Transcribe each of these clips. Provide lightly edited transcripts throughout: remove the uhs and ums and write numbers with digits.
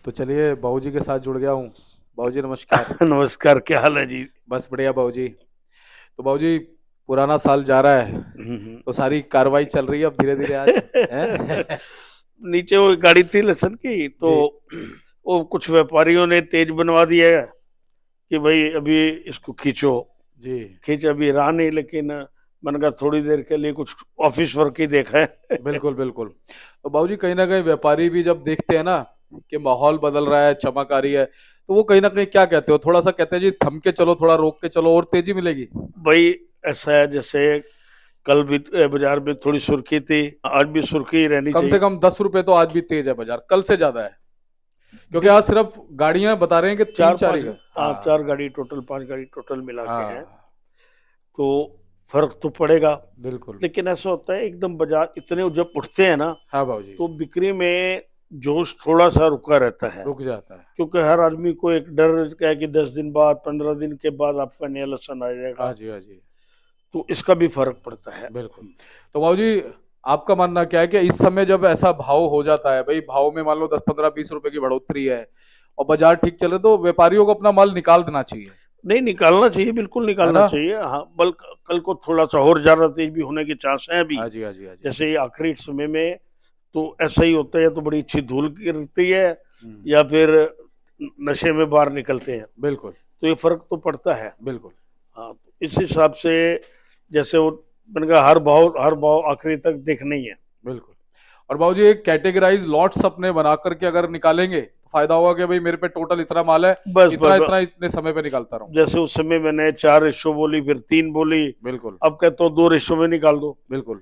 तो चलिए बाबूजी के साथ जुड़ गया हूँ। बाबूजी नमस्कार। नमस्कार, क्या हाल है जी? बस बढ़िया बाबूजी। तो बाबूजी पुराना साल जा रहा है, हम्म। तो सारी कार्रवाई चल रही है अब धीरे धीरे आज हैं? नीचे वो गाड़ी थी लक्षण की, तो जी वो कुछ व्यापारियों ने तेज बनवा दिया है कि भाई अभी इसको खींचो। जी। खींच अभी रहा नहीं, लेकिन मन का थोड़ी देर के लिए कुछ ऑफिस वर्क ही देखा है। बिल्कुल बिल्कुल। तो बाबूजी कहीं ना कहीं व्यापारी भी जब देखते हैं ना कि माहौल बदल रहा है, चमक आ रही है, तो वो कहीं ना कहीं क्या कहते हो, थोड़ा सा कहते हैं जी थम के चलो, थोड़ा रोक के चलो और तेजी मिलेगी। भाई ऐसा है, जैसे कल भी बाजार में थोड़ी सुर्खी थी, आज भी सुर्खी ही रहनी कम से चाहिए। कम 10 रुपए तो आज भी तेज है बाजार, कल से ज्यादा है। क्योंकि देख, आज सिर्फ गाड़ियां बता रहे हैं कि तीन चार चार पांच, ही है। हाँ, हाँ 4 गाड़ी टोटल, 5 गाड़ी टोटल मिला के हैं, हाँ तो फर्क तो पड़ेगा। बिल्कुल। लेकिन ऐसा होता है, एकदम बाजार इतने जब उठते हैं ना, हाँ बाबूजी। तो बिक्री में जोश थोड़ा सा रुका रहता है, रुक जाता है। क्योंकि हर आदमी को एक डर क्या है कि 10 दिन बाद, 15 दिन के बाद आपका नया लक्षण आ हाँ जाएगा, जी हाँ जी। तो इसका भी फर्क पड़ता है। बिल्कुल। तो बाबूजी आपका मानना क्या है कि इस समय जब ऐसा भाव हो जाता है, भाई भाव में मान लो 10 15 20 रुपए की बढ़ोतरी है और बाजार ठीक चले, तो व्यापारियों को अपना माल निकाल देना चाहिए, नहीं, निकालना चाहिए, बिल्कुल है निकालना ना? चाहिए। हाँ, बल्कि कल को थोड़ा सा और ज्यादा तेज भी होने के चांस हैं अभी। हाँ जी हाँ जी हाँ जी। जैसे ये आखिरी समय में तो ऐसा ही होता है, तो बड़ी अच्छी धूल गिरती है हम्म, या फिर नशे में बाहर निकलते हैं, बिल्कुल तो ये फर्क तो पड़ता है। बिल्कुल हाँ, तो इस हिसाब से जैसे वो मैंने कहा, हर भाव आखिरी तक देखना ही है। बिल्कुल। और बाबूजी एक कैटेगराइज लॉट्स अपने बना करके अगर निकालेंगे तो फायदा होगा कि भाई मेरे पे टोटल इतना माल है, बस इतना बस इतना बस। इतने समय पे निकालता रहूं। जैसे उस समय मैंने 4 रेशो बोली, फिर 3 बोली, बिल्कुल अब कहते हो 2 रेशो में निकाल दो। बिल्कुल।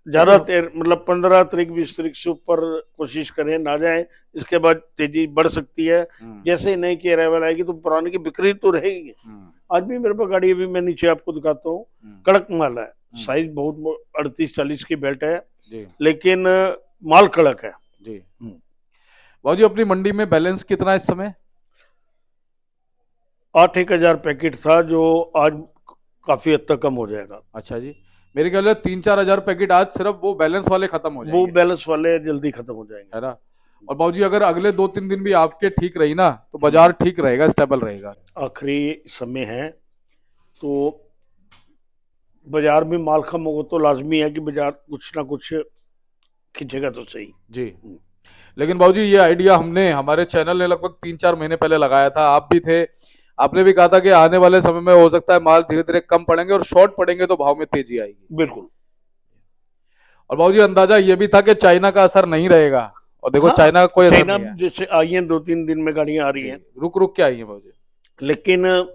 ज्यादा क्योंकि देर मतलब 15 तारीख 20 तारीख से ऊपर कोशिश करें ना जाए, इसके बाद तेजी बढ़ सकती है। हम्म जैसे ही नई की अराइवल आएगी तो पुराने की बिक्री तो रहेगी। हम्म आज भी मेरे पास गाड़ी, अभी मैं नीचे आपको दिखाता हूँ, हम्म कड़क माल है। हम्म, साइज बहुत 38-40 की बेल्ट है, जी लेकिन माल कड़क है। जी। बाबूजी अपनी मंडी में बैलेंस कितना है इस समय? 8-1 हजार पैकेट था, जो आज काफी हद तक कम हो जाएगा। अच्छा जी। मेरे ख्याल से 3 4 हजार पैकेट आज सिर्फ वो बैलेंस वाले खत्म हो वो जाएंगे, बैलेंस वाले जल्दी खत्म हो जाएंगे। है ना? और बाबूजी अगर अगले 2 3 दिन भी आपके ठीक रही ना, तो हम्म। बाजार ठीक रहेगा, स्टेबल रहेगा। आखिरी समय है, तो बाजार में माल कम होगा तो लाजमी है कि बाजार कुछ ना कुछ खींचेगा तो सही। जी। लेकिन बाबूजी ये आइडिया हमने, हमारे चैनल ने लगभग 3 4 महीने पहले लगाया था, आप भी थे। आपने भी कहा था कि आने वाले समय में हो सकता है माल धीरे धीरे कम पड़ेंगे और शॉर्ट पड़ेंगे तो भाव में तेजी आएगी। बिल्कुल। और बाबूजी अंदाजा ये भी था कि चाइना का असर नहीं रहेगा, और देखो हाँ, चाइना का कोई असर चाइना नहीं है। जैसे आई हैं, 2-3 दिन में गाड़ियां आ रही जी। हैं, रुक रुक के आई है बाबूजी। लेकिन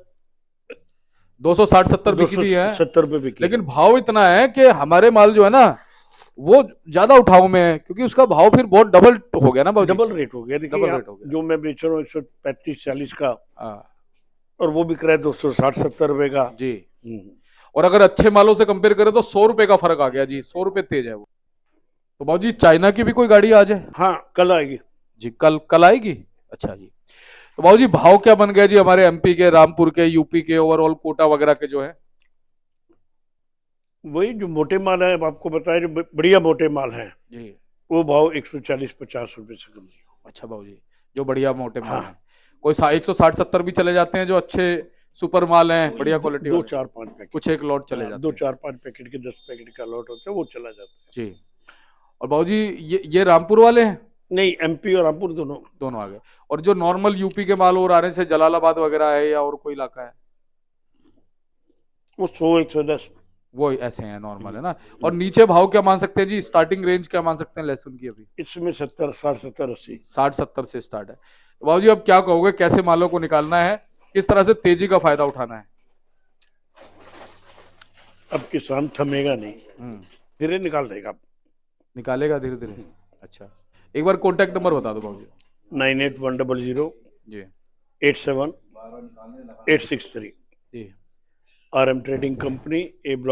260 70 दो बिकी सौ भी है। सत्तर रुपये बिकी है। लेकिन भाव इतना है कि हमारे माल जो है ना वो ज्यादा उठाव में है, क्योंकि उसका भाव फिर बहुत डबल हो गया ना बाबूजी। डबल रेट हो गया, देखिए डबल आप, रेट हो गया। जो मैं बेच रहा हूँ 135-40 का, हाँ और वो बिक रहा है 260-70 रुपए का। जी। और अगर अच्छे मालों से कंपेयर करें तो 100 रुपए का फर्क आ गया जी, 100 रुपए तेज है वो। तो बाबूजी चाइना की भी कोई गाड़ी आ जाए। हाँ, कल आएगी। जी कल कल आएगी। अच्छा जी। तो बाबूजी भाव क्या बन गया जी हमारे एमपी के, रामपुर के, यूपी के, ओवरऑल कोटा वगैरह के जो है? वही जो मोटे माल है, अब आपको बताया, जो बढ़िया मोटे माल है, जी। वो भाव 140-50 रुपए से कम नहीं। अच्छा बाबूजी, जो बढ़िया मोटे माल हाँ, है, कोई 160 70 भी चले जाते हैं जो अच्छे सुपर माल हैं, वही बढ़िया दो, क्वालिटी दो वाले? चार पांच पैकेट कुछ एक लॉट चले हाँ, जाते दो हैं। चार पांच पैकेट के 10 पैकेट का लॉट होता है, वो चला जाता है। जी। और बाबूजी ये रामपुर वाले हैं? नहीं, एमपी और रामपुर दोनों। दोनों आ गए। और जो नॉर्मल यूपी के माल और आ रहे हैं, जैसे जलालाबाद वगैरह है या और कोई इलाका है? वो 100-110। वो ऐसे हैं, नॉर्मल है ना? और नीचे भाव क्या मान सकते हैं जी, स्टार्टिंग रेंज क्या मान सकते हैं लहसुन की अभी? इसमें 70, 60, 70, 80। 60 70 से स्टार्ट है। तो बाबूजी अब क्या कहोगे, कैसे मालों को निकालना है, किस तरह से तेजी का फायदा उठाना है? अब किसान थमेगा नहीं, हम्म। धीरे निकाल देगा। निकालेगा धीरे धीरे। अच्छा, एक बार कॉन्टेक्ट नंबर बता दो बाबूजी। 98-100 जी 87-863। जी। RM trading company, A block.